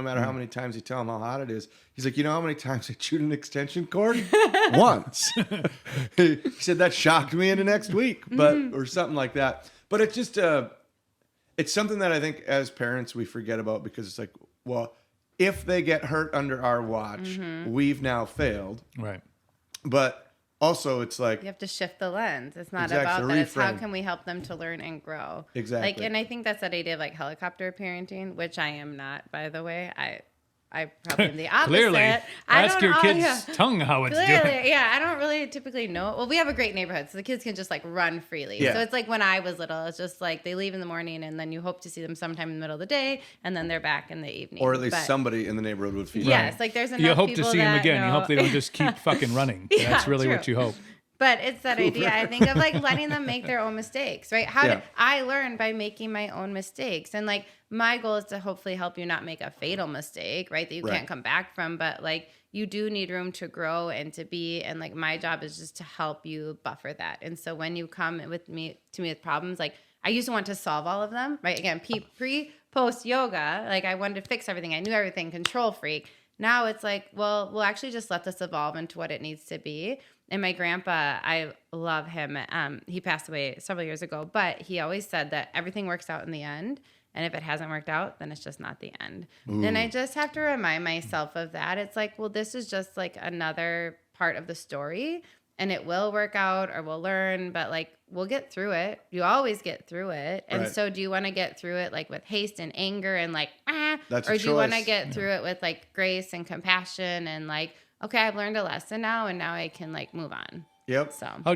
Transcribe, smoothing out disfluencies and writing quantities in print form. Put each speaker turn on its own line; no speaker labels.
No matter how many times you tell him how hot it is, he's like, you know how many times I chewed an extension cord? Once. He said that shocked me into next week, but or something like that. But it's just it's something that I think as parents we forget about because it's like, well, if they get hurt under our watch, we've now failed.
Right.
But also, it's like
you have to shift the lens. It's not
Exactly,
about that. It's how
reframe.
can we help them to learn and grow.
Exactly.
Like, and I think that's that idea of like helicopter parenting, which I am not, by the way. I probably am the opposite.
Clearly.
I
Ask
don't
your
always-
kid's tongue how it's doing.
Clearly, yeah, I don't really typically know. Well, we have a great neighborhood, so the kids can just like run freely.
Yeah.
So it's like when I was little, it's just like they leave in the morning and then you hope to see them sometime in the middle of the day and then they're back in the evening.
or at least
But
somebody in the neighborhood would feed
yes,
them.
like there's enough
You hope to
people
see them
that
again. You
know-
hope they don't just keep fucking running.
Yeah,
That's really
true.
what you hope.
But it's that idea, I think, of like letting them make their own mistakes, right? How
Yeah.
did I learn by making my own mistakes? And like my goal is to hopefully help you not make a fatal mistake, right? That you
Right.
can't come back from. But like you do need room to grow and to be. And like my job is just to help you buffer that. And so when you come to me with problems, like I used to want to solve all of them, right? Again, post yoga, like I wanted to fix everything. I knew everything, control freak. Now it's like, well, we'll actually just let this evolve into what it needs to be. And my grandpa, I love him. He passed away several years ago, but he always said that everything works out in the end. And if it hasn't worked out, then it's just not the end.
Ooh.
And I just have to remind myself of that. It's like, well, this is just like another part of the story and it will work out or we'll learn, but like we'll get through it. You always get through it. And
Right.
so do you want to get through it like with haste and anger and like,
That's a
or do you want to
choice.
get through it with like grace and compassion and like, okay, I've learned a lesson now and now I can like move on.
Yep.
So
How